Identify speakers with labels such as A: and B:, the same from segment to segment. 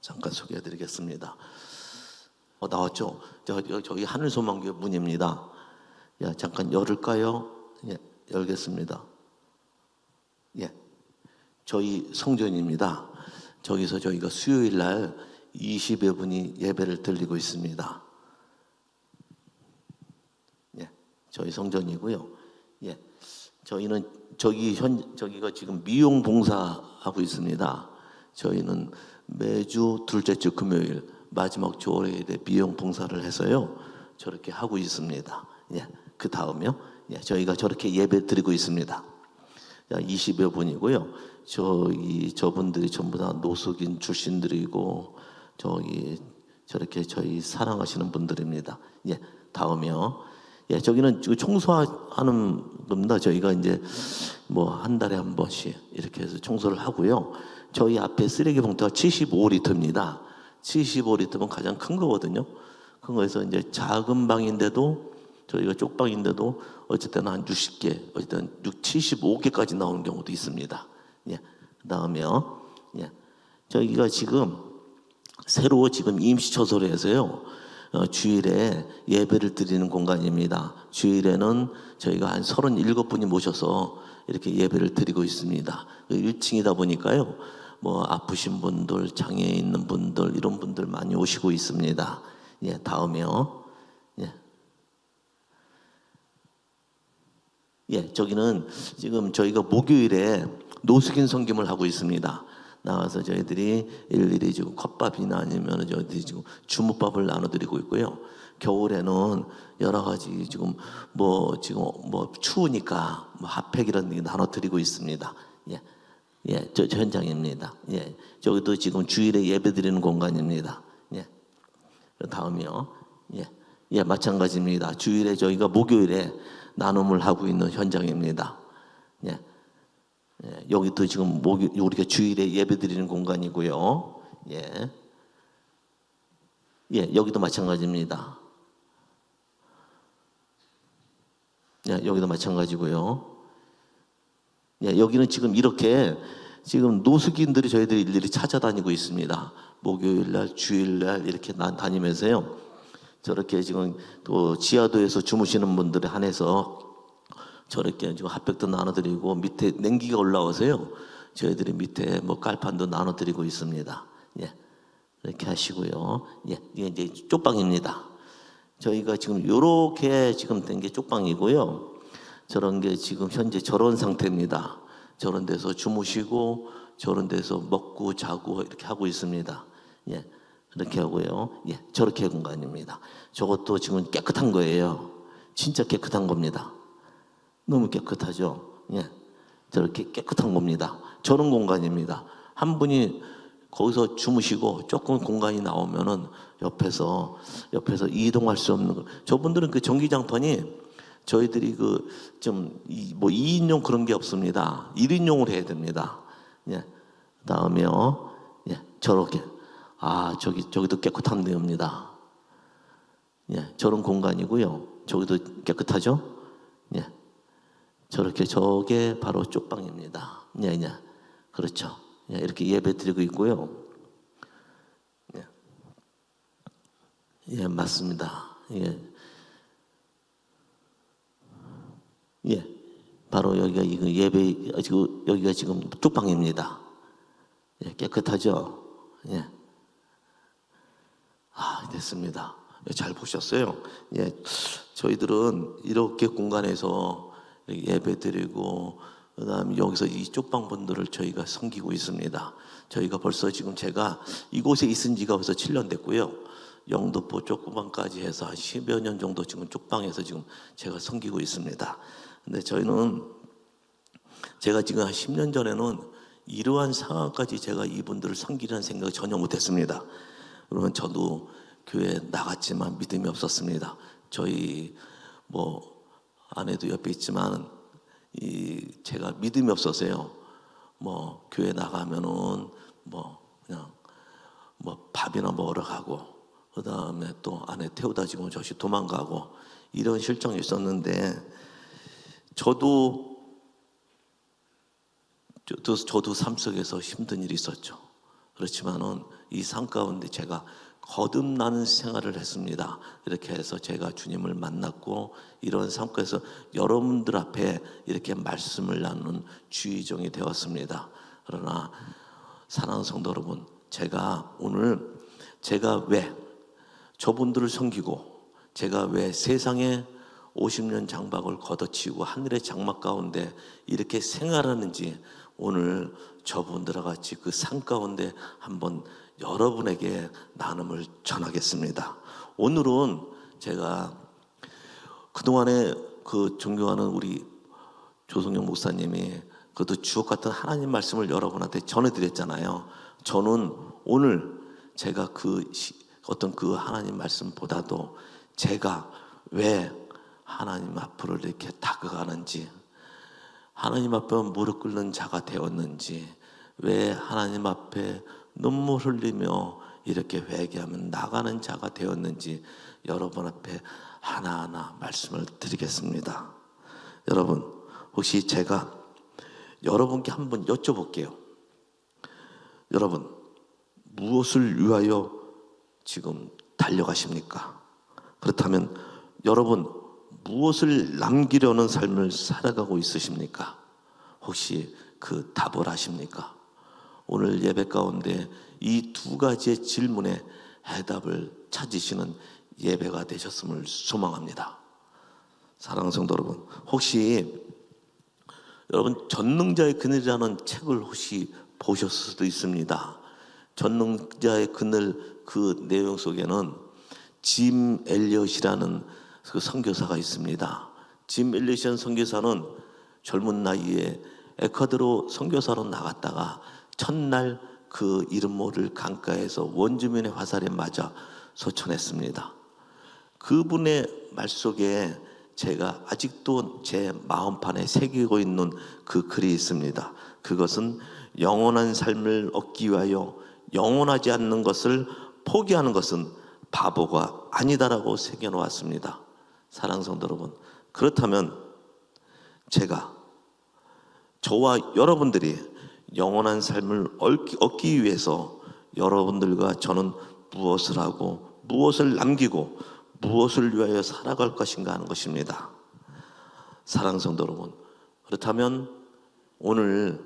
A: 잠깐 소개해드리겠습니다. 나왔죠? 저기 하늘소망교회 문입니다. 잠깐 열을까요? 예, 열겠습니다. 예, 저희 성전입니다. 저기서 저희가 수요일 날 20여 분이 예배를 드리고 있습니다. 예, 저희 성전이고요. 예, 저희는 저기가 지금 미용 봉사하고 있습니다. 저희는 매주 둘째 주 금요일 마지막 주일에 미용 봉사를 해서요 저렇게 하고 있습니다. 예, 그 다음에요. 예, 저희가 저렇게 예배 드리고 있습니다. 20여 분이고요. 저분들이 전부 다 노숙인 출신들이고 저렇게 저희 사랑하시는 분들입니다. 예, 다음이요. 예, 저기는 청소하는 겁니다. 저희가 이제 뭐 한 달에 한 번씩 이렇게 해서 청소를 하고요. 저희 앞에 쓰레기 봉투가 75리터입니다. 75리터면 가장 큰 거거든요. 큰 거에서 이제 작은 방인데도 저희가 쪽방인데도 어쨌든 한 60개, 어쨌든 75개까지 나오는 경우도 있습니다. 예, 그다음에요. 예, 저희가 지금 새로 지금 임시처소로 해서요. 주일에 예배를 드리는 공간입니다. 주일에는 저희가 한 37분이 모셔서 이렇게 예배를 드리고 있습니다. 1층이다 보니까요. 뭐 아프신 분들, 장애에 있는 분들 이런 분들 많이 오시고 있습니다. 예, 다음에요. 예. 예, 저기는 지금 저희가 목요일에 노숙인 섬김을 하고 있습니다. 나와서 저희들이 일일이 지금 컵밥이나 아니면 저희들이 지금 주무밥을 나눠드리고 있고요. 겨울에는 여러 가지 지금 뭐 추우니까 뭐 핫팩 이런 데 나눠드리고 있습니다. 예, 예, 저 현장입니다. 예, 저기도 지금 주일에 예배드리는 공간입니다. 예, 다음이요. 예, 예, 마찬가지입니다. 주일에 저희가 목요일에 나눔을 하고 있는 현장입니다. 예. 예, 여기도 지금 우리가 주일에 예배드리는 공간이고요. 예, 예, 여기도 마찬가지입니다. 예, 여기도 마찬가지고요. 예, 여기는 지금 이렇게 지금 노숙인들이 저희들이 일일이 찾아다니고 있습니다. 목요일 날, 주일 날 이렇게 다니면서요. 저렇게 지금 또 지하도에서 주무시는 분들에 한해서 저렇게 지금 핫팩도 나눠드리고 밑에 냉기가 올라와서요. 저희들이 밑에 뭐 깔판도 나눠드리고 있습니다. 예, 이렇게 하시고요. 예, 이게 이제 쪽방입니다. 저희가 지금 요렇게 지금 된 게 쪽방이고요. 저런 게 지금 현재 저런 상태입니다. 저런 데서 주무시고 저런 데서 먹고 자고 이렇게 하고 있습니다. 예, 이렇게 하고요. 예, 저렇게 공간입니다. 저것도 지금 깨끗한 거예요. 진짜 깨끗한 겁니다. 너무 깨끗하죠. 예, 저렇게 깨끗한 겁니다. 저런 공간입니다. 한 분이 거기서 주무시고 조금 공간이 나오면은 옆에서 이동할 수 없는 거. 저분들은 그 전기장판이 저희들이 그 좀 뭐 2인용 그런 게 없습니다. 1인용으로 해야 됩니다. 예, 그다음에요. 예, 저렇게 저기도 깨끗한 데입니다. 예, 저런 공간이고요. 저기도 깨끗하죠. 예. 저렇게 저게 바로 쪽방입니다. 예, 예. 그렇죠. 예, 이렇게 예배 드리고 있고요. 예, 예, 맞습니다. 예, 예, 바로 여기가 이거 예배 지금 여기가 지금 쪽방입니다. 예, 깨끗하죠. 예, 됐습니다. 예, 잘 보셨어요. 예, 저희들은 이렇게 공간에서 예배드리고 그다음에 여기서 이 쪽방분들을 저희가 섬기고 있습니다. 저희가 벌써 지금 제가 이곳에 있은 지가 벌써 7년 됐고요. 영등포 쪽방까지 해서 한 10여 년 정도 지금 쪽방에서 지금 제가 섬기고 있습니다. 근데 저희는 제가 지금 한 10년 전에는 이러한 상황까지 제가 이분들을 섬기라는 생각을 전혀 못했습니다. 그러면 저도 교회 나갔지만 믿음이 없었습니다. 저희 뭐 아내도 옆에 있지만 제가 믿음이 없어서요. 뭐 교회 나가면은 뭐 그냥 뭐 밥이나 먹으러 가고 그다음에 또 아내 태우다 주고 저시 도망가고 이런 실정이 있었는데 저도 삶 속에서 힘든 일이 있었죠. 그렇지만은 이 삶 가운데 제가 거듭나는 생활을 했습니다. 이렇게 해서 제가 주님을 만났고 이런 삶 속에서 여러분들 앞에 이렇게 말씀을 나누는 주의종이 되었습니다. 그러나 사랑하는 성도 여러분, 제가 오늘 제가 왜 저분들을 섬기고 제가 왜 세상에 50년 장막을 걷어치우고 하늘의 장막 가운데 이렇게 생활하는지 오늘 저분들과 같이 그 삶 가운데 한번 여러분에게 나눔을 전하겠습니다. 오늘은 제가 그동안에 그 존경하는 우리 조성영 목사님이 그것도 주옥 같은 하나님 말씀을 여러분한테 전해드렸잖아요. 저는 오늘 제가 어떤 그 하나님 말씀보다도 제가 왜 하나님 앞으로 이렇게 다가가는지, 하나님 앞에 무릎 꿇는 자가 되었는지, 왜 하나님 앞에 눈물 흘리며 이렇게 회개하면 나가는 자가 되었는지 여러분 앞에 하나하나 말씀을 드리겠습니다. 여러분, 혹시 제가 여러분께 한번 여쭤볼게요. 여러분, 무엇을 위하여 지금 달려가십니까? 그렇다면 여러분, 무엇을 남기려는 삶을 살아가고 있으십니까? 혹시 그 답을 아십니까? 오늘 예배 가운데 이 두 가지의 질문에 해답을 찾으시는 예배가 되셨음을 소망합니다. 사랑하는 성도 여러분, 혹시 여러분 전능자의 그늘이라는 책을 혹시 보셨을 수도 있습니다. 전능자의 그늘 그 내용 속에는 짐 엘리엇이라는 그 선교사가 있습니다. 짐 엘리엇이라는 선교사는 젊은 나이에 에콰도르 선교사로 나갔다가 첫날 그 이름 모를 강가에서 원주민의 화살에 맞아 소천했습니다. 그분의 말 속에 제가 아직도 제 마음판에 새기고 있는 그 글이 있습니다. 그것은 영원한 삶을 얻기 위하여 영원하지 않는 것을 포기하는 것은 바보가 아니다라고 새겨놓았습니다. 사랑하는 성도 여러분, 그렇다면 저와 여러분들이 영원한 삶을 얻기 위해서 여러분들과 저는 무엇을 하고 무엇을 남기고 무엇을 위하여 살아갈 것인가 하는 것입니다. 사랑하는 성도 여러분, 그렇다면 오늘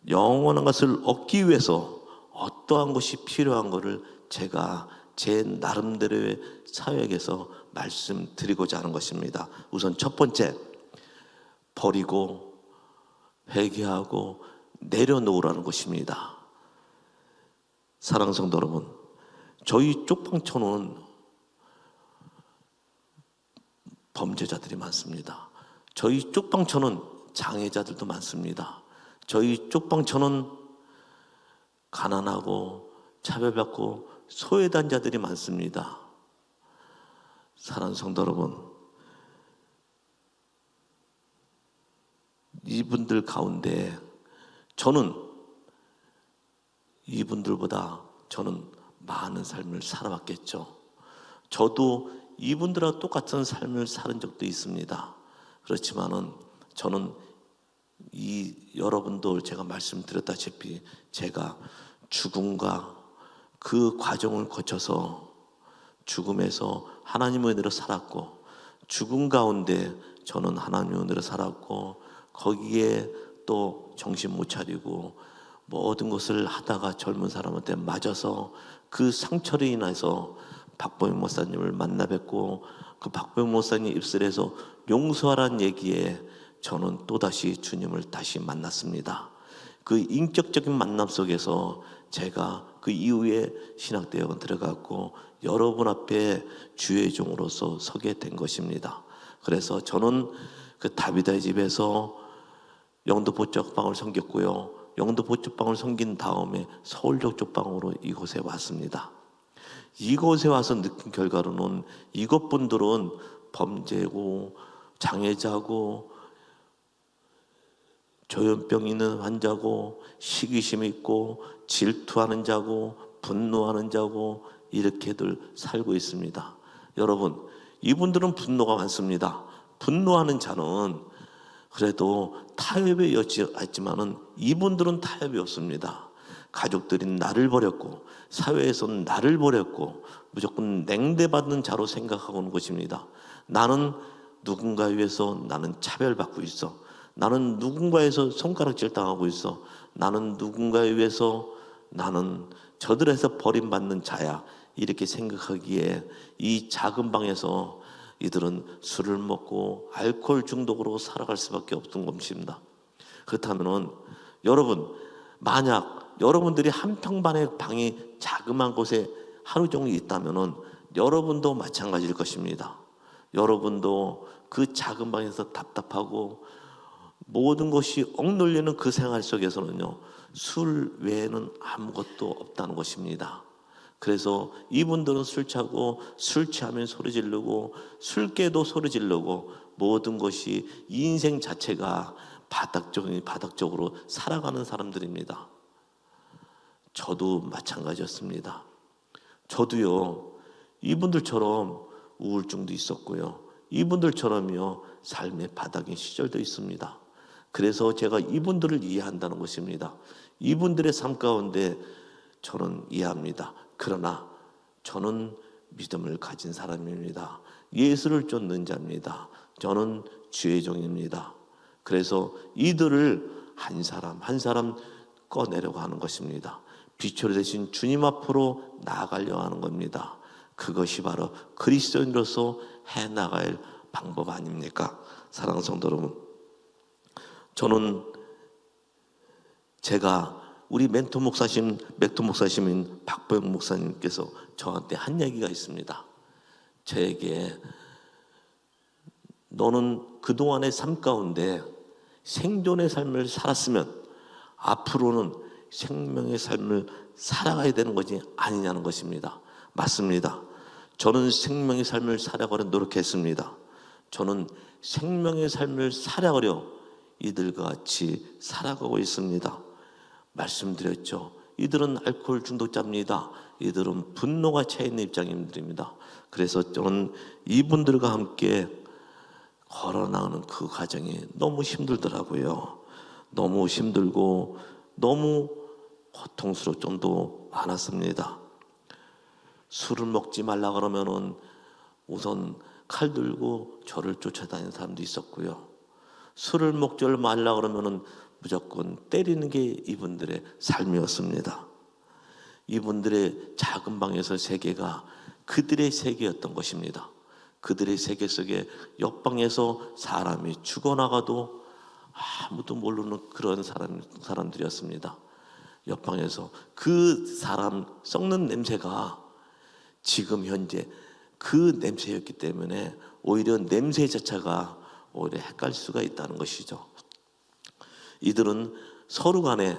A: 영원한 것을 얻기 위해서 어떠한 것이 필요한 것을 제가 제 나름대로의 사역에서 말씀드리고자 하는 것입니다. 우선 첫 번째, 버리고 회개하고 내려놓으라는 것입니다. 사랑하는 성도 여러분, 저희 쪽방촌은 범죄자들이 많습니다. 저희 쪽방촌은 장애자들도 많습니다. 저희 쪽방촌은 가난하고 차별받고 소외된 자들이 많습니다. 사랑하는 성도 여러분, 이분들 가운데 저는 이분들보다 많은 삶을 살아왔겠죠. 저도 이분들과 똑같은 삶을 사는 적도 있습니다. 그렇지만은 저는 여러분도 제가 말씀드렸다시피 제가 죽음과 그 과정을 거쳐서 죽음에서 하나님의 은혜로 살았고, 죽음 가운데 저는 하나님의 은혜로 살았고, 거기에 또 정신 못 차리고 모든 것을 하다가 젊은 사람한테 맞아서 그 상처로 인해서 박보영 목사님을 만나 뵙고, 그 박보영 목사님 입술에서 용서하라는 얘기에 저는 또다시 주님을 다시 만났습니다. 그 인격적인 만남 속에서 제가 그 이후에 신학대학원 들어갔고 여러분 앞에 주의 종으로서 서게 된 것입니다. 그래서 저는 그 다비다의 집에서 영도포 쪽방을 섬겼고요. 영도포 쪽방을 섬긴 다음에 서울역 쪽방으로 이곳에 왔습니다. 이곳에 와서 느낀 결과로는 이곳 분들은 범죄고 장애자고 조현병 있는 환자고 시기심 있고 질투하는 자고 분노하는 자고 이렇게들 살고 있습니다. 여러분, 이분들은 분노가 많습니다. 분노하는 자는 그래도 타협의 여지가 있지만은 이분들은 타협이 없습니다. 가족들이 나를 버렸고 사회에서 나를 버렸고 무조건 냉대받는 자로 생각하고 있는 것입니다. 나는 누군가에 의해서 나는 차별받고 있어. 나는 누군가에서 손가락질 당하고 있어. 나는 누군가에 의해서 나는 저들에서 버림받는 자야. 이렇게 생각하기에 이 작은 방에서 이들은 술을 먹고 알코올 중독으로 살아갈 수밖에 없던 것입니다. 그렇다면은 여러분, 만약 여러분들이 한 평반의 방이 자그마한 곳에 하루 종일 있다면은 여러분도 마찬가지일 것입니다. 여러분도 그 작은 방에서 답답하고 모든 것이 억눌리는 그 생활 속에서는요, 술 외에는 아무것도 없다는 것입니다. 그래서 이분들은 술 취하고 술 취하면 소리 지르고 술 깨도 소리 지르고 모든 것이 인생 자체가 바닥적으로 살아가는 사람들입니다. 저도 마찬가지였습니다. 저도요, 이분들처럼 우울증도 있었고요, 이분들처럼요 삶의 바닥인 시절도 있습니다. 그래서 제가 이분들을 이해한다는 것입니다. 이분들의 삶 가운데 저는 이해합니다. 그러나 저는 믿음을 가진 사람입니다. 예수를 쫓는 자입니다. 저는 주의 종입니다. 그래서 이들을 한 사람 한 사람 꺼내려고 하는 것입니다. 비추어 대신 주님 앞으로 나아가려고 하는 겁니다. 그것이 바로 그리스도인으로서 해나갈 방법 아닙니까? 사랑하는 성도 여러분, 저는 제가 우리 멘토 목사님인 박보영 목사님께서 저한테 한 얘기가 있습니다. 저에게 너는 그동안의 삶 가운데 생존의 삶을 살았으면 앞으로는 생명의 삶을 살아가야 되는 것이 아니냐는 것입니다. 맞습니다. 저는 생명의 삶을 살아가려 노력했습니다. 저는 생명의 삶을 살아가려 이들과 같이 살아가고 있습니다. 말씀드렸죠. 이들은 알코올 중독자입니다. 이들은 분노가 차 있는 입장입니다. 그래서 저는 이분들과 함께 걸어나가는 그 과정이 너무 힘들더라고요. 너무 힘들고 너무 고통스러울 정도 많았습니다. 술을 먹지 말라 그러면은 우선 칼 들고 저를 쫓아다니는 사람도 있었고요. 술을 먹지 말라 그러면은 무조건 때리는 게 이분들의 삶이었습니다. 이분들의 작은 방에서 세계가 그들의 세계였던 것입니다. 그들의 세계 속에 옆방에서 사람이 죽어나가도 아무도 모르는 그런 사람들이었습니다. 옆방에서 그 사람 썩는 냄새가 지금 현재 그 냄새였기 때문에 오히려 냄새 자체가 오히려 헷갈릴 수가 있다는 것이죠. 이들은 서로 간에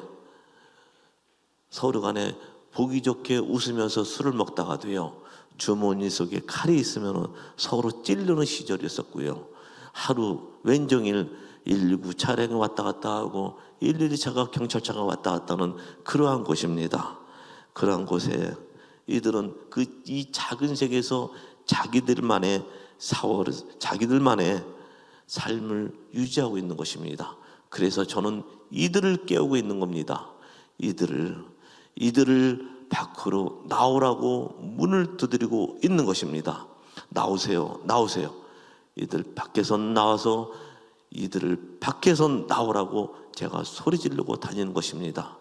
A: 보기 좋게 웃으면서 술을 먹다가도요, 주머니 속에 칼이 있으면 서로 찌르는 시절이었었고요. 하루 왼종일 119 차량이 왔다 갔다 하고 112차가 경찰차가 왔다 갔다 하는 그러한 곳입니다. 그러한 곳에 이들은 이 작은 세계에서 자기들만의 삶을 유지하고 있는 것입니다. 그래서 저는 이들을 깨우고 있는 겁니다. 이들을 밖으로 나오라고 문을 두드리고 있는 것입니다. 나오세요, 나오세요. 이들 밖에서 나와서 이들을 밖에서 나오라고 제가 소리 지르고 다니는 것입니다.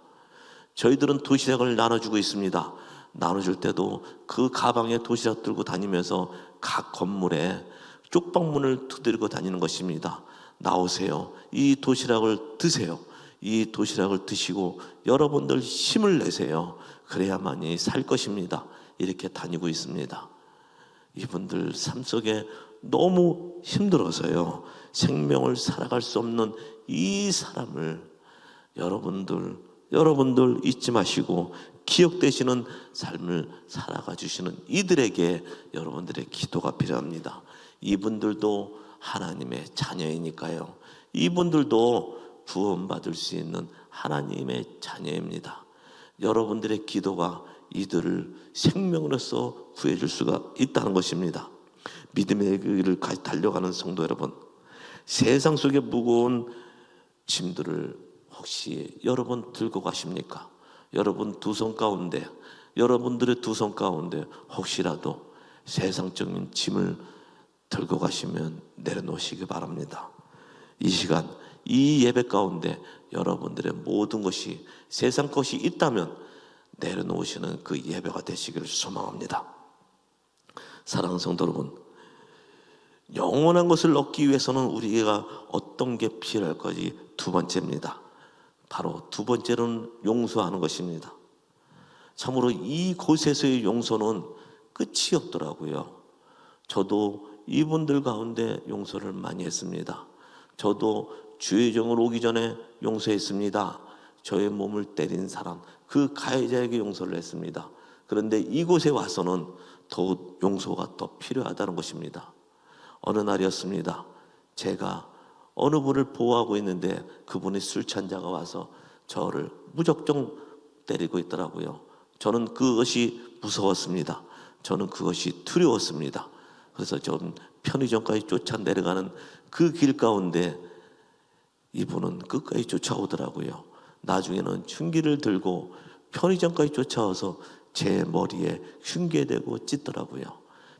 A: 저희들은 도시락을 나눠주고 있습니다. 나눠줄 때도 그 가방에 도시락 들고 다니면서 각 건물에 쪽방문을 두드리고 다니는 것입니다. 나오세요. 이 도시락을 드세요. 이 도시락을 드시고 여러분들 힘을 내세요. 그래야만이 살 것입니다. 이렇게 다니고 있습니다. 이분들 삶 속에 너무 힘들어서요, 생명을 살아갈 수 없는 이 사람을 여러분들 잊지 마시고 기억되시는 삶을 살아가 주시는 이들에게 여러분들의 기도가 필요합니다. 이분들도 하나님의 자녀이니까요. 이분들도 구원받을 수 있는 하나님의 자녀입니다. 여러분들의 기도가 이들을 생명으로서 구해줄 수가 있다는 것입니다. 믿음의 길을 달려가는 성도 여러분, 세상 속에 무거운 짐들을 혹시 여러분 들고 가십니까? 여러분 두 손 가운데, 여러분들의 두 손 가운데 혹시라도 세상적인 짐을 들고 가시면 내려놓으시기 바랍니다. 이 시간, 이 예배 가운데 여러분들의 모든 것이, 세상 것이 있다면 내려놓으시는 그 예배가 되시기를 소망합니다. 사랑하는 성도 여러분, 영원한 것을 얻기 위해서는 우리가 어떤 게 필요할까지 두 번째입니다. 바로 두 번째로는 용서하는 것입니다. 참으로 이곳에서의 용서는 끝이 없더라고요. 저도 이분들 가운데 용서를 많이 했습니다. 저도 주의 정을 오기 전에 용서했습니다. 저의 몸을 때린 사람, 그 가해자에게 용서를 했습니다. 그런데 이곳에 와서는 더욱 용서가 더 필요하다는 것입니다. 어느 날이었습니다. 제가 어느 분을 보호하고 있는데 그분이 술 취한 자가 와서 저를 무작정 때리고 있더라고요. 저는 그것이 무서웠습니다. 저는 그것이 두려웠습니다. 그래서 좀 편의점까지 쫓아 내려가는 그 길 가운데 이분은 끝까지 쫓아오더라고요. 나중에는 흉기를 들고 편의점까지 쫓아와서 제 머리에 흉기에 대고 찢더라고요.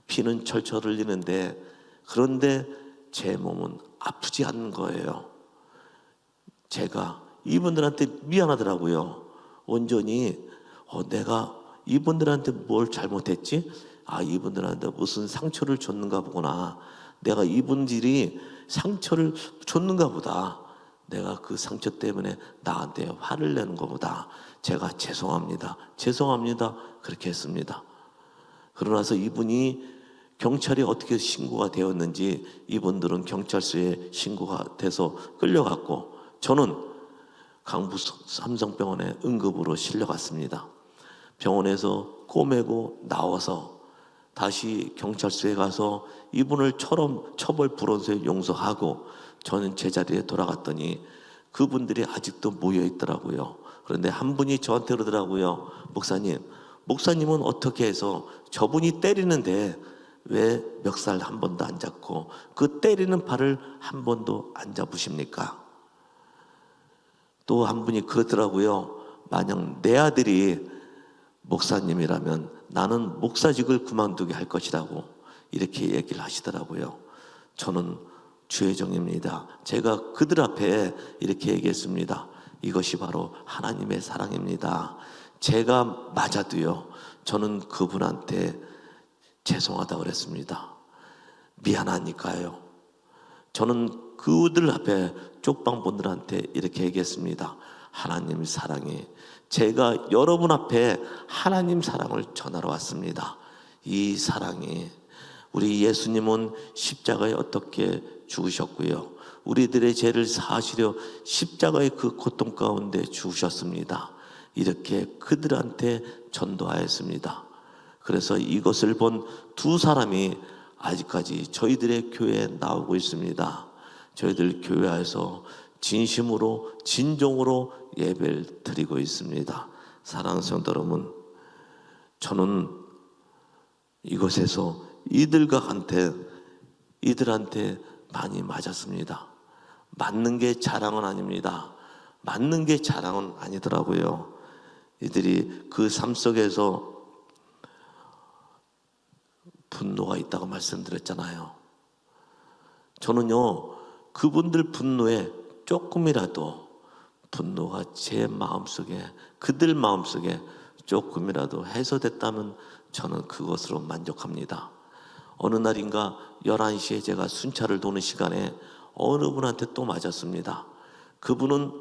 A: 피는 철철 흘리는데, 그런데 제 몸은 아프지 않는 거예요. 제가 이분들한테 미안하더라고요. 온전히 내가 이분들한테 뭘 잘못했지? 이분들한테 무슨 상처를 줬는가 보구나. 내가 이분들이 상처를 줬는가 보다. 내가 그 상처 때문에 나한테 화를 내는 것보다 제가 죄송합니다. 죄송합니다. 그렇게 했습니다. 그러나서 이분이 경찰이 어떻게 신고가 되었는지, 이분들은 경찰서에 신고가 돼서 끌려갔고, 저는 강북 삼성병원에 응급으로 실려갔습니다. 병원에서 꼬매고 나와서 다시 경찰서에 가서 이분을 처벌 불원서에 용서하고 저는 제자리에 돌아갔더니 그분들이 아직도 모여 있더라고요. 그런데 한 분이 저한테 그러더라고요. 목사님은 어떻게 해서 저분이 때리는데 왜 멱살 한 번도 안 잡고 그 때리는 팔을 한 번도 안 잡으십니까? 또 한 분이 그러더라고요. 만약 내 아들이 목사님이라면 나는 목사직을 그만두게 할 것이라고 이렇게 얘기를 하시더라고요. 저는 주의 종입니다. 제가 그들 앞에 이렇게 얘기했습니다. 이것이 바로 하나님의 사랑입니다. 제가 맞아도요, 저는 그분한테 죄송하다고 그랬습니다. 미안하니까요. 저는 그들 앞에 쪽방분들한테 이렇게 얘기했습니다. 하나님 사랑이, 제가 여러분 앞에 하나님 사랑을 전하러 왔습니다. 이 사랑이, 우리 예수님은 십자가에 어떻게 죽으셨고요, 우리들의 죄를 사하시려 십자가의 그 고통 가운데 죽으셨습니다. 이렇게 그들한테 전도하였습니다. 그래서 이것을 본 두 사람이 아직까지 저희들의 교회에 나오고 있습니다. 저희들 교회에서 진심으로 진정으로 예배를 드리고 있습니다. 사랑하는 성도 여러분, 저는 이곳에서 이들한테 많이 맞았습니다. 맞는 게 자랑은 아닙니다. 맞는 게 자랑은 아니더라고요. 이들이 그 삶 속에서 분노가 있다고 말씀드렸잖아요. 저는요, 그분들 분노에 조금이라도 분노가 제 마음속에, 그들 마음속에 조금이라도 해소됐다면 저는 그것으로 만족합니다. 어느 날인가 11시에 제가 순찰을 도는 시간에 어느 분한테 또 맞았습니다. 그분은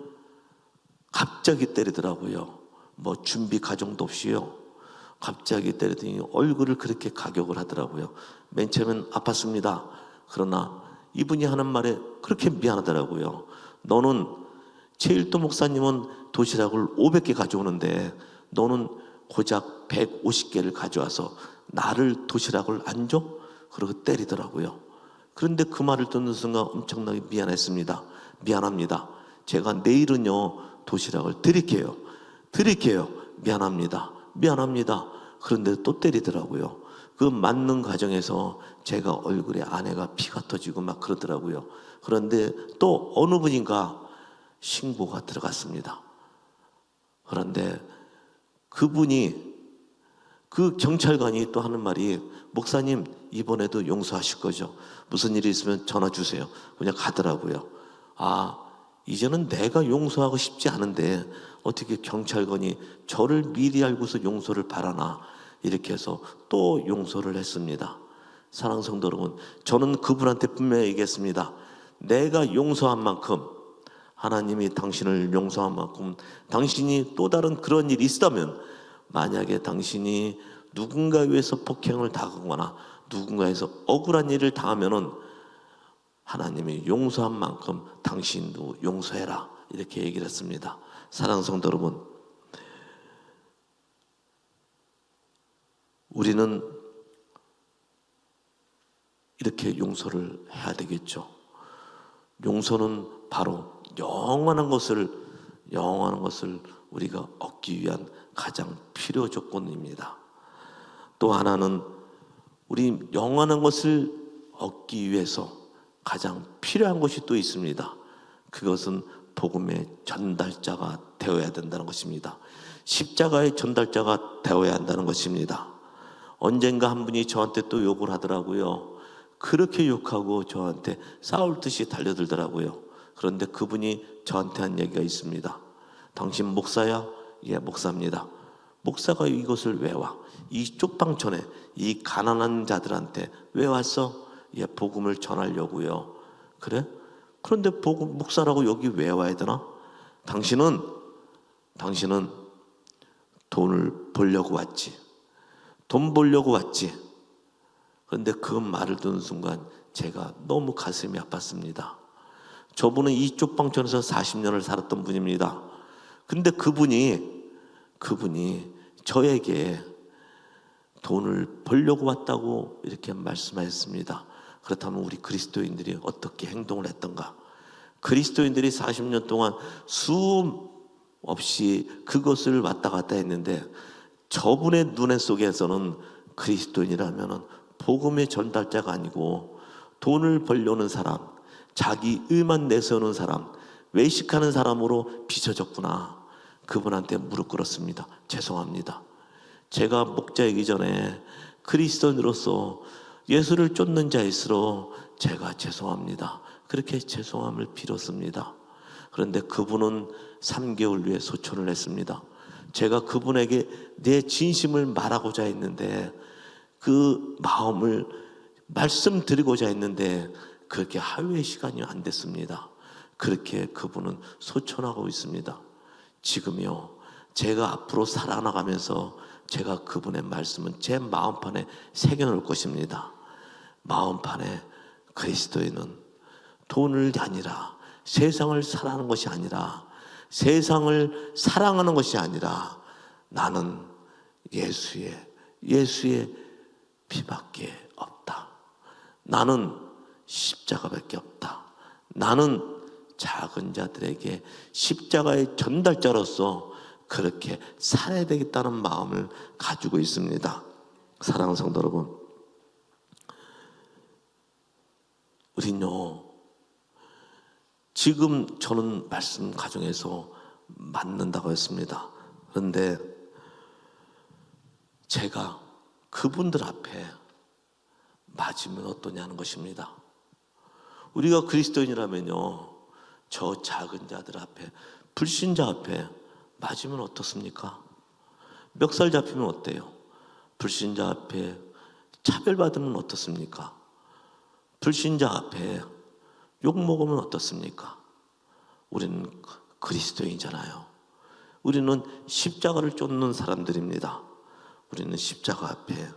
A: 갑자기 때리더라고요. 뭐 준비 과정도 없이요. 갑자기 때리더니 얼굴을 그렇게 가격을 하더라고요. 맨 처음엔 아팠습니다. 그러나 이분이 하는 말에 그렇게 미안하더라고요. 너는 최일도 목사님은 도시락을 500개 가져오는데 너는 고작 150개를 가져와서 나를 도시락을 안 줘? 그러고 때리더라고요. 그런데 그 말을 듣는 순간 엄청나게 미안했습니다. 미안합니다. 제가 내일은요 도시락을 드릴게요. 미안합니다. 그런데 또 때리더라고요. 그 맞는 과정에서 제가 얼굴에 아내가 피가 터지고 막 그러더라고요. 그런데 또 어느 분인가 신고가 들어갔습니다. 그런데 그분이 그 경찰관이 또 하는 말이 목사님 이번에도 용서하실 거죠? 무슨 일이 있으면 전화 주세요. 그냥 가더라고요. 아, 이제는 내가 용서하고 싶지 않은데 어떻게 경찰관이 저를 미리 알고서 용서를 바라나, 이렇게 해서 또 용서를 했습니다. 사랑하는 성도 여러분, 저는 그분한테 분명히 얘기했습니다. 내가 용서한 만큼, 하나님이 당신을 용서한 만큼 당신이 또 다른 그런 일이 있다면, 만약에 당신이 누군가에 의해서 폭행을 당하거나 누군가에서 억울한 일을 당하면은 하나님이 용서한 만큼 당신도 용서해라, 이렇게 얘기를 했습니다. 사랑하는 성도 여러분, 우리는 이렇게 용서를 해야 되겠죠. 용서는 바로 영원한 것을 우리가 얻기 위한 가장 필요 조건입니다. 또 하나는 우리 영원한 것을 얻기 위해서 가장 필요한 것이 또 있습니다. 그것은 복음의 전달자가 되어야 된다는 것입니다. 십자가의 전달자가 되어야 한다는 것입니다. 언젠가 한 분이 저한테 또 욕을 하더라고요. 그렇게 욕하고 저한테 싸울 듯이 달려들더라고요. 그런데 그분이 저한테 한 얘기가 있습니다. 당신 목사야? 예, 목사입니다. 목사가 이것을 왜 와? 이 쪽방촌에 이 가난한 자들한테 왜 왔어? 예, 복음을 전하려고요. 그래? 그런데 복음 목사라고 여기 왜 와야 되나? 당신은 돈을 벌려고 왔지. 돈 벌려고 왔지. 그런데 그 말을 듣는 순간 제가 너무 가슴이 아팠습니다. 저분은 이쪽 방촌에서 40년을 살았던 분입니다. 근데 그분이 저에게 돈을 벌려고 왔다고 이렇게 말씀하셨습니다. 그렇다면 우리 그리스도인들이 어떻게 행동을 했던가? 그리스도인들이 40년 동안 수음 없이 그것을 왔다 갔다 했는데, 저분의 눈에 속에서는 그리스도인이라면 복음의 전달자가 아니고 돈을 벌려는 사람, 자기 의만 내세우는 사람, 외식하는 사람으로 비춰졌구나. 그분한테 무릎 꿇었습니다. 죄송합니다. 제가 목자이기 전에 그리스도인으로서 예수를 쫓는 자일수록 제가 죄송합니다. 그렇게 죄송함을 빌었습니다. 그런데 그분은 3개월 후에 소천을 했습니다. 제가 그분에게 내 진심을 말하고자 했는데, 그 마음을 말씀드리고자 했는데 그렇게 하루의 시간이 안 됐습니다. 그렇게 그분은 소천하고 있습니다. 지금요, 제가 앞으로 살아나가면서 제가 그분의 말씀은 제 마음판에 새겨놓을 것입니다. 마음판에 그리스도인은 돈을 아니라, 세상을 사랑하는 것이 아니라, 세상을 사랑하는 것이 아니라, 나는 예수의 피밖에 없다. 나는 십자가밖에 없다. 나는 작은 자들에게 십자가의 전달자로서 그렇게 살아야 되겠다는 마음을 가지고 있습니다. 사랑하는 성도 여러분, 우리는요, 지금 저는 말씀 가정에서 맞는다고 했습니다. 그런데 제가 그분들 앞에 맞으면 어떠냐는 것입니다. 우리가 그리스도인이라면요, 저 작은 자들 앞에, 불신자 앞에 맞으면 어떻습니까? 멱살 잡히면 어때요? 불신자 앞에 차별받으면 어떻습니까? 불신자 앞에 욕먹으면 어떻습니까? 우리는 그리스도인이잖아요. 우리는 십자가를 쫓는 사람들입니다. 우리는 십자가 앞에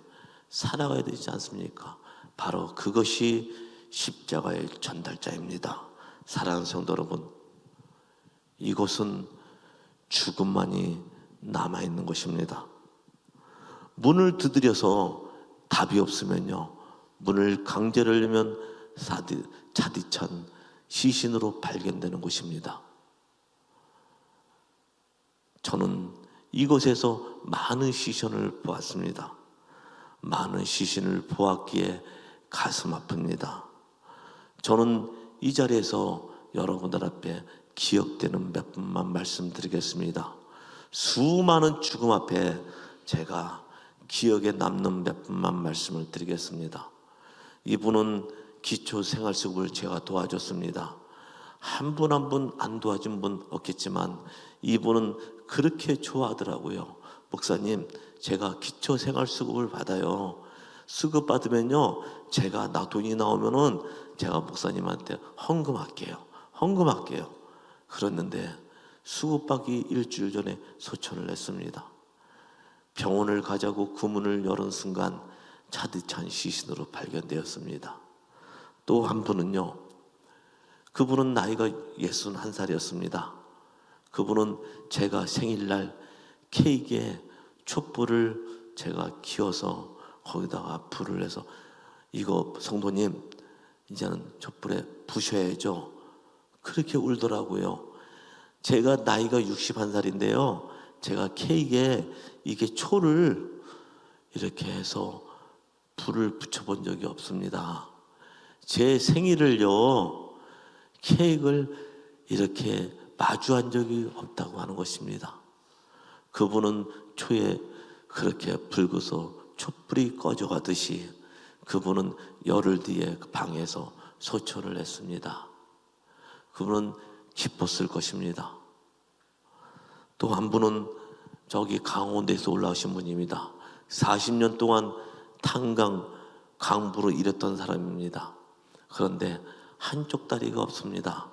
A: 살아가야 되지 않습니까? 바로 그것이 십자가의 전달자입니다. 사랑하는 성도 여러분, 이곳은 죽음만이 남아있는 것입니다. 문을 두드려서 답이 없으면요, 문을 강제로 열면 차디찬 시신으로 발견되는 곳입니다. 저는 이곳에서 많은 시신을 보았습니다. 많은 시신을 보았기에 가슴 아픕니다. 저는 이 자리에서 여러분들 앞에 기억되는 몇 분만 말씀드리겠습니다. 수많은 죽음 앞에 제가 기억에 남는 몇 분만 말씀을 드리겠습니다. 이분은 기초생활수급을 제가 도와줬습니다. 한 분 한 분 안 도와준 분 없겠지만 이분은 그렇게 좋아하더라고요. 목사님, 제가 기초생활수급을 받아요. 수급 받으면요, 제가 돈이 나오면은 제가 목사님한테 헌금할게요. 그랬는데 수급받기 일주일 전에 소천을 냈습니다. 병원을 가자고 그 문을 열은 순간 차디찬 시신으로 발견되었습니다. 또 한 분은요, 그분은 나이가 61살이었습니다. 그분은 제가 생일날 케이크에 촛불을 제가 키워서 거기다가 불을 해서 이거 성도님 이제는 촛불에 부셔야죠. 그렇게 울더라고요. 제가 나이가 61살인데요. 제가 케이크에 이게 초를 이렇게 해서 불을 붙여본 적이 없습니다. 제 생일을요, 케이크를 이렇게 마주한 적이 없다고 하는 것입니다. 그분은 초에 그렇게 붉어서 촛불이 꺼져가듯이 그분은 열흘 뒤에 그 방에서 소천을 했습니다. 그분은 기뻤을 것입니다. 또 한 분은 저기 강원도에서 올라오신 분입니다. 40년 동안 탄강 강부로 일했던 사람입니다. 그런데 한쪽 다리가 없습니다.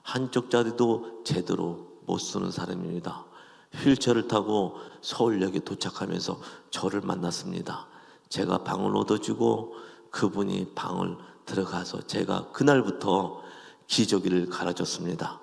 A: 한쪽 다리도 제대로 못 쓰는 사람입니다. 휠체어를 타고 서울역에 도착하면서 저를 만났습니다. 제가 방을 얻어주고 그분이 방을 들어가서 제가 그날부터 기저귀를 갈아줬습니다.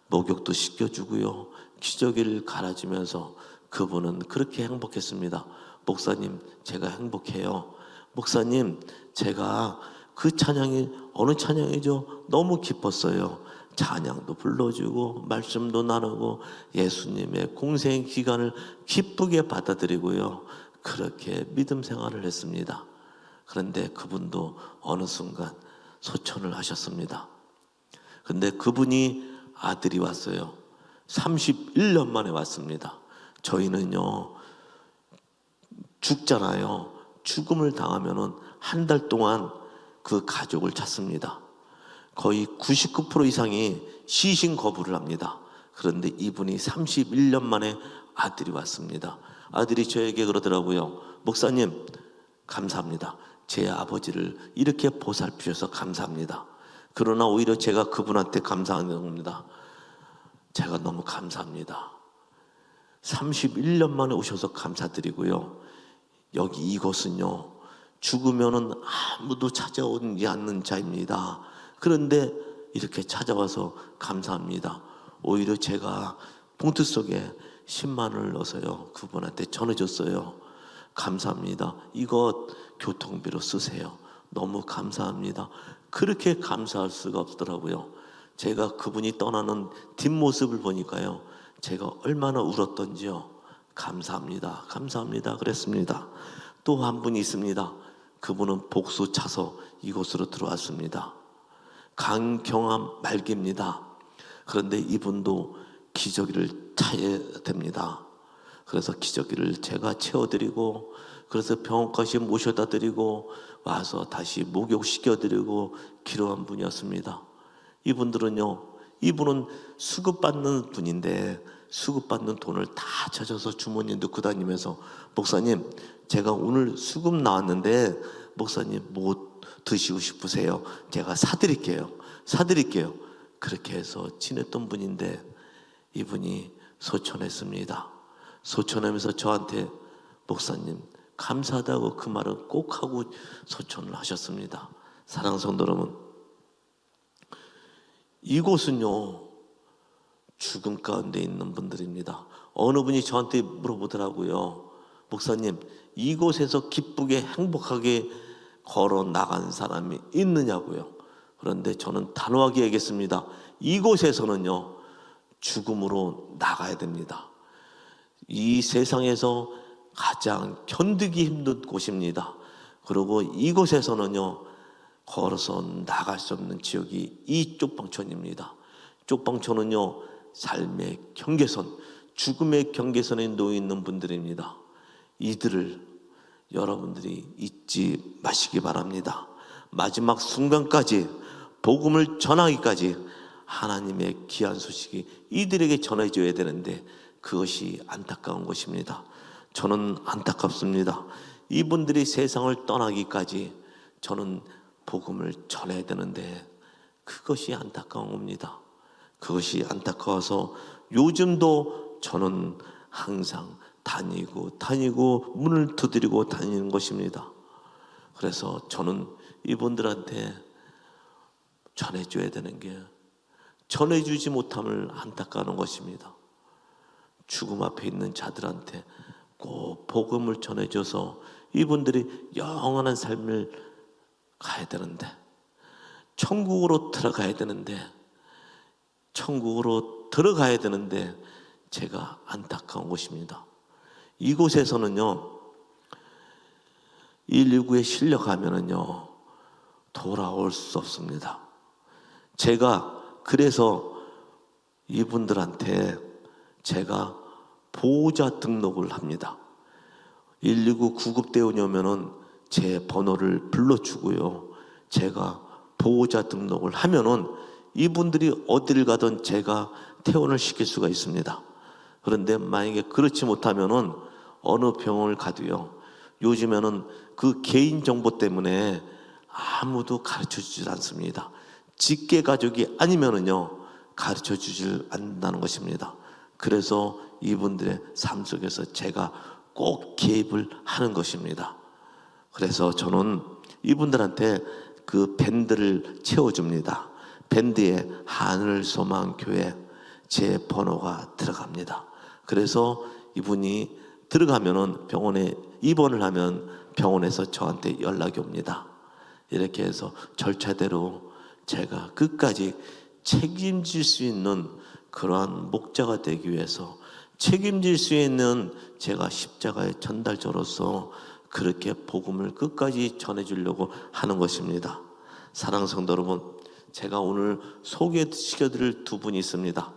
A: 목욕도 시켜주고요, 기저귀를 갈아주면서 그분은 그렇게 행복했습니다. 목사님, 제가 행복해요. 목사님, 제가 그 찬양이 어느 찬양이죠? 너무 기뻤어요. 찬양도 불러주고 말씀도 나누고 예수님의 공생 기간을 기쁘게 받아들이고요, 그렇게 믿음 생활을 했습니다. 그런데 그분도 어느 순간 소천을 하셨습니다. 근데 그분이 아들이 왔어요. 31년 만에 왔습니다. 저희는요, 죽잖아요. 죽음을 당하면은 한 달 동안 그 가족을 찾습니다. 거의 99% 이상이 시신 거부를 합니다. 그런데 이분이 31년 만에 아들이 왔습니다. 아들이 저에게 그러더라고요. 목사님, 감사합니다. 제 아버지를 이렇게 보살피셔서 감사합니다. 그러나 오히려 제가 그분한테 감사하는 겁니다. 제가 너무 감사합니다. 31년 만에 오셔서 감사드리고요, 여기 이곳은요, 죽으면은 아무도 찾아오지 않는 자입니다. 그런데 이렇게 찾아와서 감사합니다. 오히려 제가 봉투 속에 10만 원을 넣어서요, 그분한테 전해줬어요. 감사합니다. 이것 교통비로 쓰세요. 너무 감사합니다. 그렇게 감사할 수가 없더라고요. 제가 그분이 떠나는 뒷모습을 보니까요, 제가 얼마나 울었던지요. 감사합니다. 감사합니다. 그랬습니다. 또 한 분이 있습니다. 그분은 복수 차서 이곳으로 들어왔습니다. 강경암 말기입니다. 그런데 이분도 기저귀를 차야 됩니다. 그래서 기저귀를 제가 채워드리고, 그래서 병원까지 모셔다 드리고 와서 다시 목욕시켜드리고 기도한 분이었습니다. 이분은 수급받는 분인데 수급받는 돈을 다 찾아서 주머니에 넣고 다니면서, 목사님, 제가 오늘 수급 나왔는데 목사님 뭐 드시고 싶으세요? 제가 사드릴게요. 그렇게 해서 지냈던 분인데 이분이 소천했습니다. 소천하면서 저한테 목사님 감사하다고 그 말을 꼭 하고 소천을 하셨습니다. 사랑하는 성도 여러분, 이곳은요, 죽음 가운데 있는 분들입니다. 어느 분이 저한테 물어보더라고요. 목사님, 이곳에서 기쁘게 행복하게 걸어 나간 사람이 있느냐고요. 그런데 저는 단호하게 얘기했습니다. 이곳에서는요, 죽음으로 나가야 됩니다. 이 세상에서 가장 견디기 힘든 곳입니다. 그리고 이곳에서는요, 걸어서 나갈 수 없는 지역이 이 쪽방촌입니다. 쪽방촌은요, 삶의 경계선, 죽음의 경계선에 놓여 있는 분들입니다. 이들을 여러분들이 잊지 마시기 바랍니다. 마지막 순간까지 복음을 전하기까지 하나님의 귀한 소식이 이들에게 전해져야 되는데 그것이 안타까운 것입니다. 저는 안타깝습니다. 이분들이 세상을 떠나기까지 저는 복음을 전해야 되는데 그것이 안타까운 겁니다. 그것이 안타까워서 요즘도 저는 항상 다니고 문을 두드리고 다니는 것입니다. 그래서 저는 이분들한테 전해줘야 되는 게 전해주지 못함을 안타까워하는 것입니다. 죽음 앞에 있는 자들한테 꼭 복음을 전해줘서 이분들이 영원한 삶을 가야 되는데, 천국으로 들어가야 되는데 제가 안타까운 것입니다. 이곳에서는요 119에 실려가면은요 돌아올 수 없습니다. 제가 그래서 이분들한테 제가 보호자 등록을 합니다. 119 구급대원이 오면은 제 번호를 불러주고요. 제가 보호자 등록을 하면은 이분들이 어디를 가든 제가 퇴원을 시킬 수가 있습니다. 그런데 만약에 그렇지 못하면은 어느 병원을 가도요. 요즘에는 그 개인정보 때문에 아무도 가르쳐 주질 않습니다. 직계 가족이 아니면은요 가르쳐 주질 않는다는 것입니다. 그래서 이분들의 삶 속에서 제가 꼭 개입을 하는 것입니다. 그래서 저는 이분들한테 그 밴드를 채워줍니다. 밴드에 하늘소망교회 제 번호가 들어갑니다. 그래서 이분이 들어가면은 병원에 입원을 하면 병원에서 저한테 연락이 옵니다. 이렇게 해서 절차대로 제가 끝까지 책임질 수 있는 그러한 목자가 되기 위해서 책임질 수 있는 제가 십자가의 전달자로서 그렇게 복음을 끝까지 전해주려고 하는 것입니다. 사랑하는 성도 여러분, 제가 오늘 소개시켜드릴 두 분이 있습니다.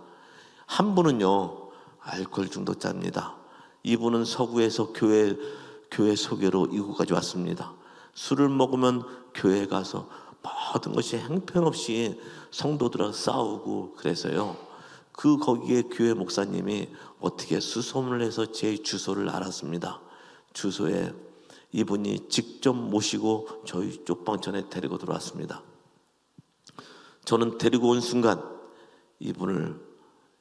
A: 한 분은요 알코올 중독자입니다. 이분은 서구에서 교회 소개로 이곳까지 왔습니다. 술을 먹으면 교회에 가서 모든 것이 형편없이 성도들하고 싸우고 그래서요. 거기에 교회 목사님이 어떻게 수소문을 해서 제 주소를 알았습니다. 주소에 이분이 직접 모시고 저희 쪽방촌에 데리고 들어왔습니다. 저는 데리고 온 순간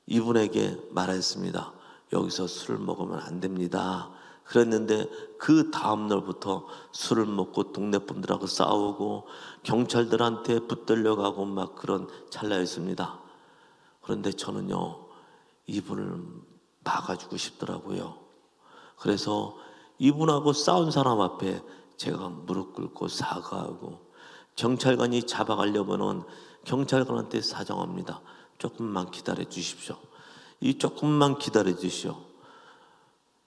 A: 이분에게 말했습니다. 여기서 술을 먹으면 안 됩니다. 그랬는데 그 다음 날부터 술을 먹고 동네 분들하고 싸우고 경찰들한테 붙들려가고 막 그런 찰나였습니다. 그런데 저는요 이분을 막아주고 싶더라고요. 그래서 이분하고 싸운 사람 앞에 제가 무릎 꿇고 사과하고, 경찰관이 잡아가려면은 경찰관한테 사정합니다. 조금만 기다려 주십시오. 이 조금만 기다려 주시오.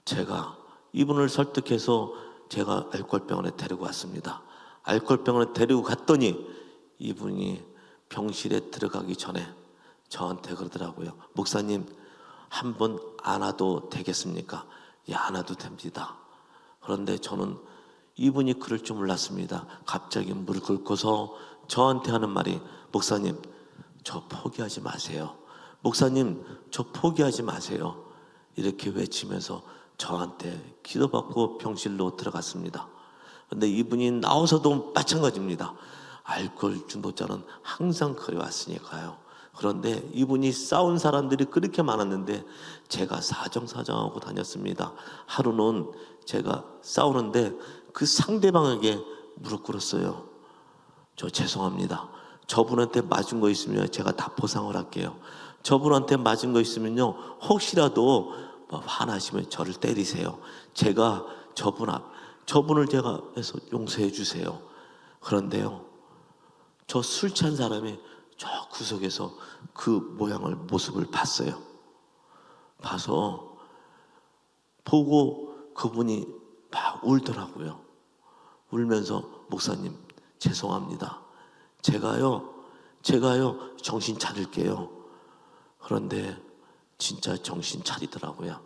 A: 제가 이분을 설득해서 제가 알코올병원에 데리고 왔습니다. 알코올병원에 데리고 갔더니 이분이 병실에 들어가기 전에 저한테 그러더라고요. 목사님, 한번 안아도 되겠습니까? 예, 안아도 됩니다. 그런데 저는 이분이 그럴 줄 몰랐습니다. 갑자기 무릎 꿇고서 저한테 하는 말이, 목사님, 저 포기하지 마세요. 목사님, 저 포기하지 마세요. 이렇게 외치면서 저한테 기도받고 병실로 들어갔습니다. 그런데 이분이 나와서도 마찬가지입니다. 알코올 중독자는 항상 그래왔으니까요. 그런데 이분이 싸운 사람들이 그렇게 많았는데 제가 사정사정하고 다녔습니다. 하루는 제가 싸우는데 그 상대방에게 무릎 꿇었어요. 저 죄송합니다. 저분한테 맞은 거 있으면 제가 다 보상을 할게요. 저분한테 맞은 거 있으면요, 혹시라도 화나시면 저를 때리세요. 제가 저분을 제가 해서 용서해 주세요. 그런데요, 저 술 취한 사람이 저 구석에서 그 모습을 봤어요. 보고 그분이 막 울더라고요. 울면서, 목사님, 죄송합니다. 제가요 정신 차릴게요. 그런데 진짜 정신 차리더라고요.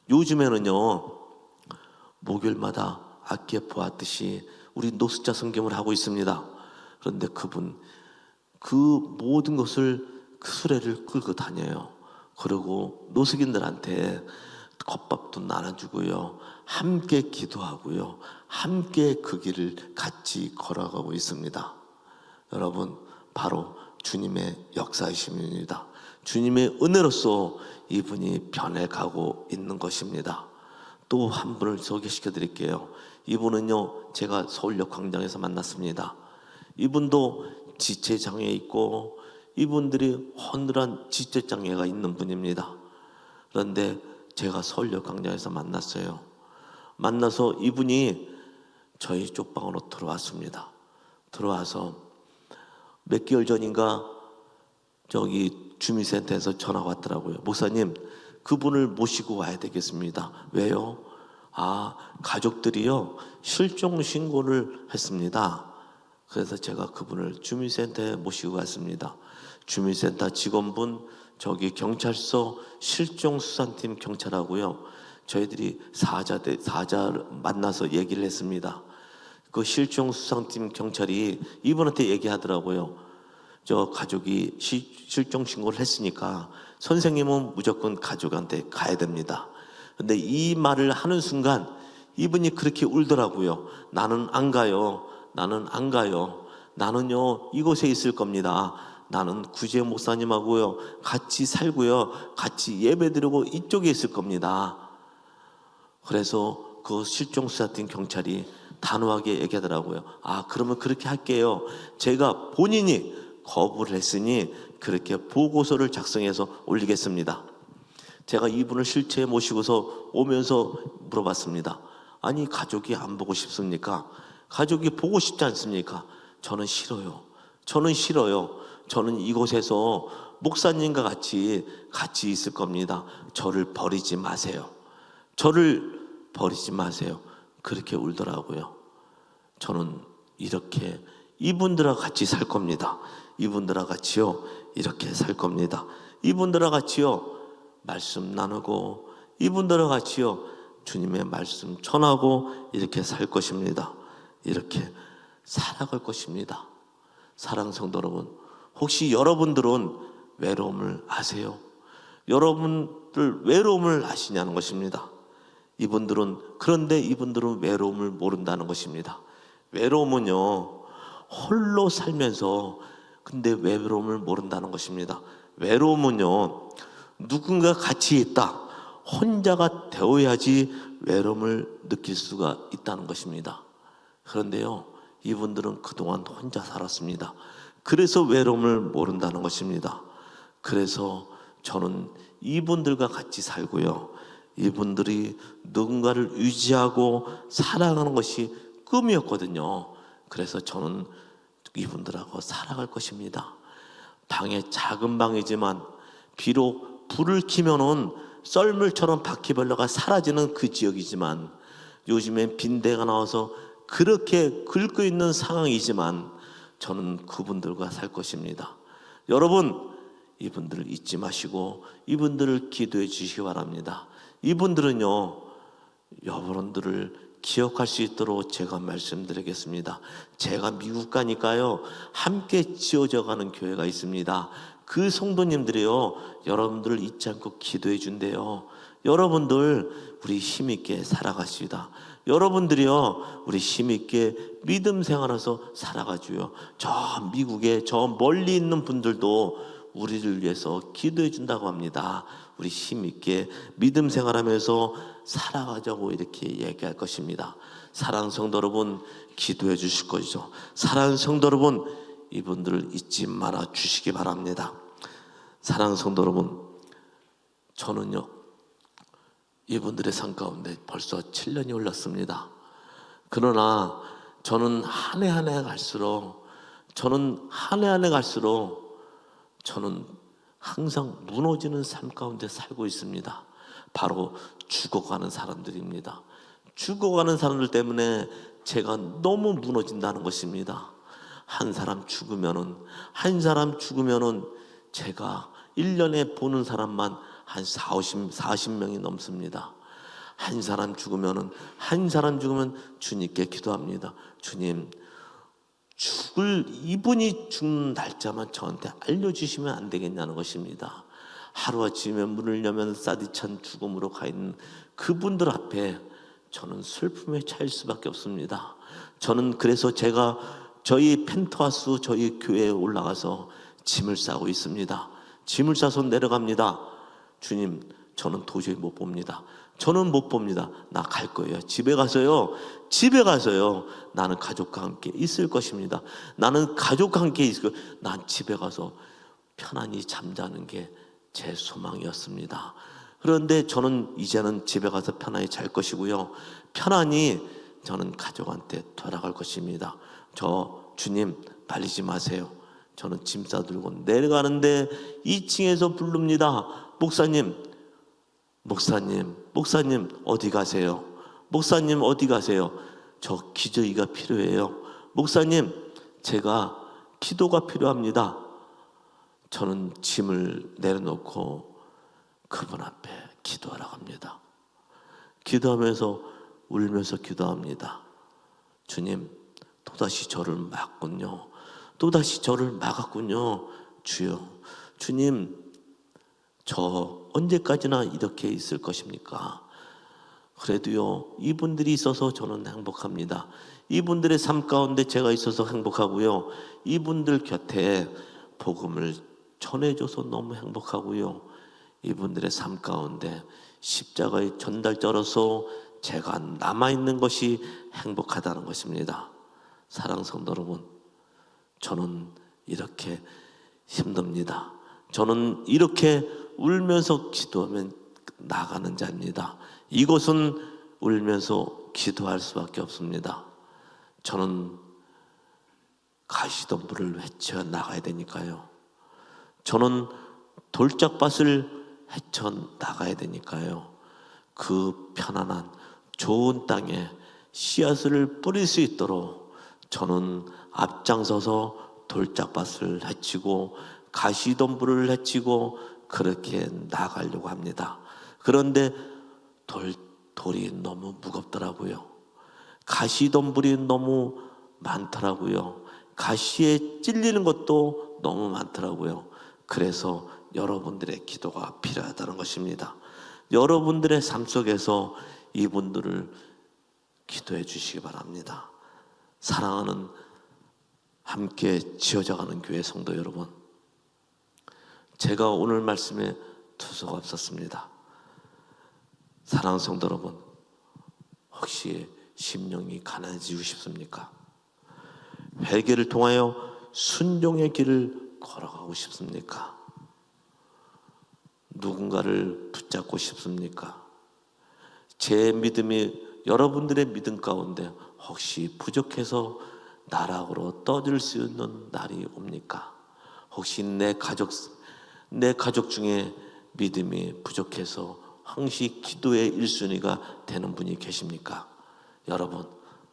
A: 요즘에는요, 목요일마다 아까 보았듯이 우리 노숙자 성경을 하고 있습니다. 그런데 그분 그 모든 것을 그 수레를 끌고 다녀요. 그리고 노숙인들한테 겉밥도 나눠주고요, 함께 기도하고요, 함께 그 길을 같이 걸어가고 있습니다. 여러분, 바로 주님의 역사이십니다. 주님의 은혜로서 이분이 변해가고 있는 것입니다. 또 한 분을 소개시켜 드릴게요. 이분은요, 제가 서울역 광장에서 만났습니다. 이분도 지체장애 있고 이분들이 헌들한 지체장애가 있는 분입니다. 그런데 제가 서울역 광장에서 만났어요. 만나서 이분이 저희 쪽방으로 들어왔습니다. 들어와서 몇 개월 전인가 저기 주민센터에서 전화가 왔더라고요. 목사님, 그분을 모시고 와야 되겠습니다. 왜요? 가족들이요, 실종 신고를 했습니다. 그래서 제가 그분을 주민센터에 모시고 갔습니다. 주민센터 직원분, 저기 경찰서 실종수산팀 경찰하고요, 저희들이 사자 만나서 얘기를 했습니다. 그 실종수산팀 경찰이 이분한테 얘기하더라고요. 저 가족이 실종 신고를 했으니까 선생님은 무조건 가족한테 가야 됩니다. 근데 이 말을 하는 순간 이분이 그렇게 울더라고요. 나는 안 가요. 나는 안 가요. 나는요, 이곳에 있을 겁니다. 나는 구제 목사님하고요, 같이 살고요, 같이 예배드리고 이쪽에 있을 겁니다. 그래서 그 실종수사팀 경찰이 단호하게 얘기하더라고요. 그러면 그렇게 할게요. 제가 본인이 거부를 했으니 그렇게 보고서를 작성해서 올리겠습니다. 제가 이분을 실체에 모시고서 오면서 물어봤습니다. 아니, 가족이 안 보고 싶습니까? 가족이 보고 싶지 않습니까? 저는 싫어요. 저는 싫어요. 저는 이곳에서 목사님과 같이 있을 겁니다. 저를 버리지 마세요. 저를 버리지 마세요. 그렇게 울더라고요. 저는 이렇게 이분들과 같이 살 겁니다. 이분들과 같이요, 이렇게 살 겁니다. 이분들과 같이요, 말씀 나누고 이분들과 같이요, 주님의 말씀 전하고 이렇게 살 것입니다. 이렇게 살아갈 것입니다. 사랑하는 성도 여러분, 혹시 여러분들은 외로움을 아세요? 여러분들 외로움을 아시냐는 것입니다. 그런데 이분들은 외로움을 모른다는 것입니다. 외로움은요, 홀로 살면서 근데 외로움을 모른다는 것입니다. 외로움은요, 누군가 같이 있다, 혼자가 되어야지 외로움을 느낄 수가 있다는 것입니다. 그런데요, 이분들은 그동안 혼자 살았습니다. 그래서 외로움을 모른다는 것입니다. 그래서 저는 이분들과 같이 살고요, 이분들이 누군가를 유지하고 사랑하는 것이 꿈이었거든요. 그래서 저는 이분들하고 살아갈 것입니다. 방에 작은 방이지만 비록 불을 켜면은 썰물처럼 바퀴벌레가 사라지는 그 지역이지만 요즘엔 빈대가 나와서 그렇게 긁고 있는 상황이지만 저는 그분들과 살 것입니다. 여러분, 이분들을 잊지 마시고 이분들을 기도해 주시기 바랍니다. 이분들은요, 여러분들을 기억할 수 있도록 제가 말씀드리겠습니다. 제가 미국 가니까요, 함께 지어져 가는 교회가 있습니다. 그 성도님들이요, 여러분들을 잊지 않고 기도해 준대요. 여러분들, 우리 힘있게 살아가시다. 여러분들이요, 우리 힘있게 믿음 생활해서 살아가줘요. 저 미국에 저 멀리 있는 분들도 우리를 위해서 기도해 준다고 합니다. 우리 힘있게 믿음 생활하면서 살아가자고 이렇게 얘기할 것입니다. 사랑하는 성도 여러분, 기도해 주실 것이죠. 사랑하는 성도 여러분, 이분들을 잊지 말아 주시기 바랍니다. 사랑하는 성도 여러분, 저는요, 이분들의 삶 가운데 벌써 7년이 흘렀습니다. 그러나 저는 한 해 한 해 갈수록 저는 항상 무너지는 삶 가운데 살고 있습니다. 바로 죽어가는 사람들입니다. 죽어가는 사람들 때문에 제가 너무 무너진다는 것입니다. 한 사람 죽으면은 제가 1년에 보는 사람만 한 40명이 넘습니다. 한 사람 죽으면 주님께 기도합니다. 주님, 이분이 죽는 날짜만 저한테 알려주시면 안 되겠냐는 것입니다. 하루아침에 문을 여면 싸디찬 죽음으로 가 있는 그분들 앞에 저는 슬픔에 차일 수밖에 없습니다. 저는 그래서 제가 저희 펜트하우스 저희 교회에 올라가서 짐을 싸고 있습니다. 짐을 싸서 내려갑니다. 주님, 저는 도저히 못 봅니다. 저는 못 봅니다. 나 갈 거예요. 집에 가서요. 나는 가족과 함께 있을 것입니다. 나는 가족과 함께 있을 거예요. 난 집에 가서 편안히 잠자는 게 제 소망이었습니다. 그런데 저는 이제는 집에 가서 편안히 잘 것이고요. 편안히 저는 가족한테 돌아갈 것입니다. 주님 말리지 마세요. 저는 짐 싸들고 내려가는데 2층에서 부릅니다. 목사님 어디 가세요? 목사님 어디 가세요? 저 기저귀가 필요해요. 목사님, 제가 기도가 필요합니다. 저는 짐을 내려놓고 그분 앞에 기도하러 갑니다. 기도하면서 울면서 기도합니다. 주님, 또다시 저를 막았군요. 주여, 주님, 저 언제까지나 이렇게 있을 것입니까? 그래도요, 이분들이 있어서 저는 행복합니다. 이분들의 삶 가운데 제가 있어서 행복하고요. 이분들 곁에 복음을 전해줘서 너무 행복하고요. 이분들의 삶 가운데 십자가의 전달자로서 제가 남아있는 것이 행복하다는 것입니다. 사랑하는 성도 여러분, 저는 이렇게 힘듭니다. 저는 이렇게 울면서 기도하면 나가는 자입니다. 이곳은 울면서 기도할 수밖에 없습니다. 저는 가시덤불을 헤쳐 나가야 되니까요. 저는 돌짝밭을 헤쳐 나가야 되니까요. 그 편안한 좋은 땅에 씨앗을 뿌릴 수 있도록 저는 앞장서서 돌짝밭을 헤치고 가시덤불을 헤치고 그렇게 나가려고 합니다. 그런데 돌이 너무 무겁더라고요. 가시덤불이 너무 많더라고요. 가시에 찔리는 것도 너무 많더라고요. 그래서 여러분들의 기도가 필요하다는 것입니다. 여러분들의 삶 속에서 이분들을 기도해 주시기 바랍니다. 사랑하는 함께 지어져가는 교회 성도 여러분, 제가 오늘 말씀에 투서가 없었습니다. 사랑하는 성도 여러분, 혹시 심령이 가난해지고 싶습니까? 회개를 통하여 순종의 길을 걸어가고 싶습니까? 누군가를 붙잡고 싶습니까? 제 믿음이 여러분들의 믿음 가운데 혹시 부족해서 나락으로 떠들 수 있는 날이 옵니까? 혹시 내 가족 중에 믿음이 부족해서 항시 기도의 1순위가 되는 분이 계십니까? 여러분,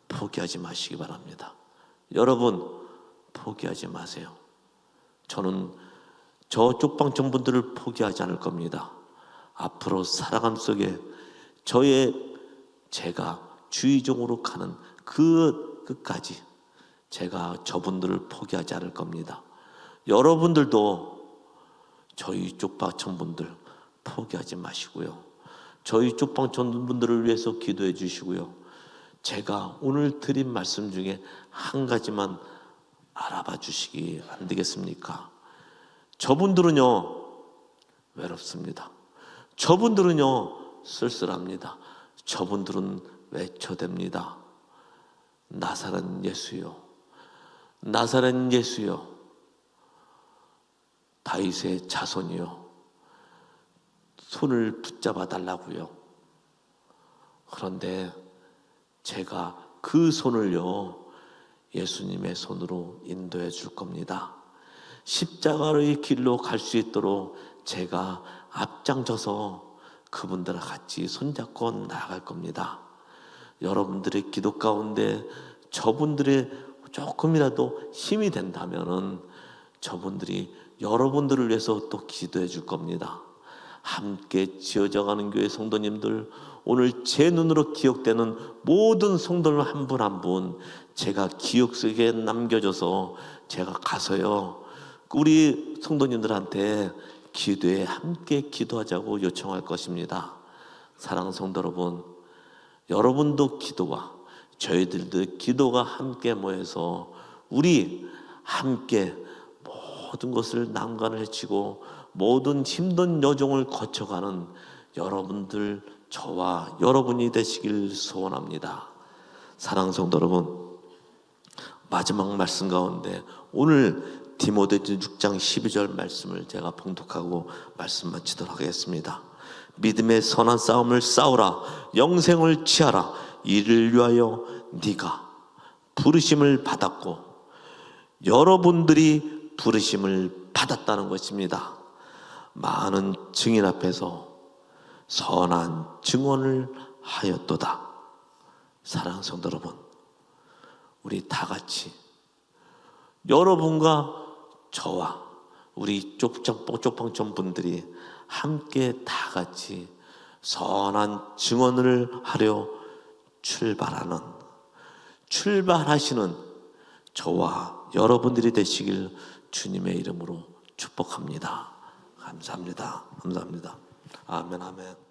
A: 포기하지 마시기 바랍니다. 여러분, 포기하지 마세요. 저는 저 쪽방 전분들을 포기하지 않을 겁니다. 앞으로 살아감 속에 제가 주의종으로 가는 그 끝까지 제가 저분들을 포기하지 않을 겁니다. 여러분들도 저희 쪽방 전분들 포기하지 마시고요. 저희 쪽방 전분들을 위해서 기도해 주시고요. 제가 오늘 드린 말씀 중에 한 가지만 알아봐 주시기 안 되겠습니까? 저분들은요 외롭습니다. 저분들은요 쓸쓸합니다. 저분들은 외쳐댑니다. 나사렛 예수여, 나사렛 예수여, 다윗의 자손이여, 손을 붙잡아 달라고요. 그런데 제가 그 손을요 예수님의 손으로 인도해 줄 겁니다. 십자가의 길로 갈 수 있도록 제가 앞장서서 그분들과 같이 손잡고 나아갈 겁니다. 여러분들의 기도 가운데 저분들의 조금이라도 힘이 된다면은 저분들이 여러분들을 위해서 또 기도해 줄 겁니다. 함께 지어져가는 교회 성도님들, 오늘 제 눈으로 기억되는 모든 성도를 한 분 한 분 제가 기억 속에 남겨줘서 제가 가서요 우리 성도님들한테 기도에 함께 기도하자고 요청할 것입니다. 사랑하는 성도 여러분, 여러분도 기도와 저희들도 기도가 함께 모여서 우리 함께 모든 것을 난관을 헤치고 모든 힘든 여정을 거쳐가는 여러분들, 저와 여러분이 되시길 소원합니다. 사랑하는 성도 여러분, 마지막 말씀 가운데 오늘 디모데전서 6장 12절 말씀을 제가 봉독하고 말씀 마치도록 하겠습니다. 믿음의 선한 싸움을 싸우라. 영생을 취하라. 이를 위하여 네가 부르심을 받았고 여러분들이 부르심을 받았다는 것입니다. 많은 증인 앞에서 선한 증언을 하였도다. 사랑하는 성도 여러분, 우리 다 같이 여러분과 저와 우리 쪽방촌 분들이 함께 다 같이 선한 증언을 하려 출발하시는 저와 여러분들이 되시길 주님의 이름으로 축복합니다. 감사합니다. 감사합니다. 아멘, 아멘.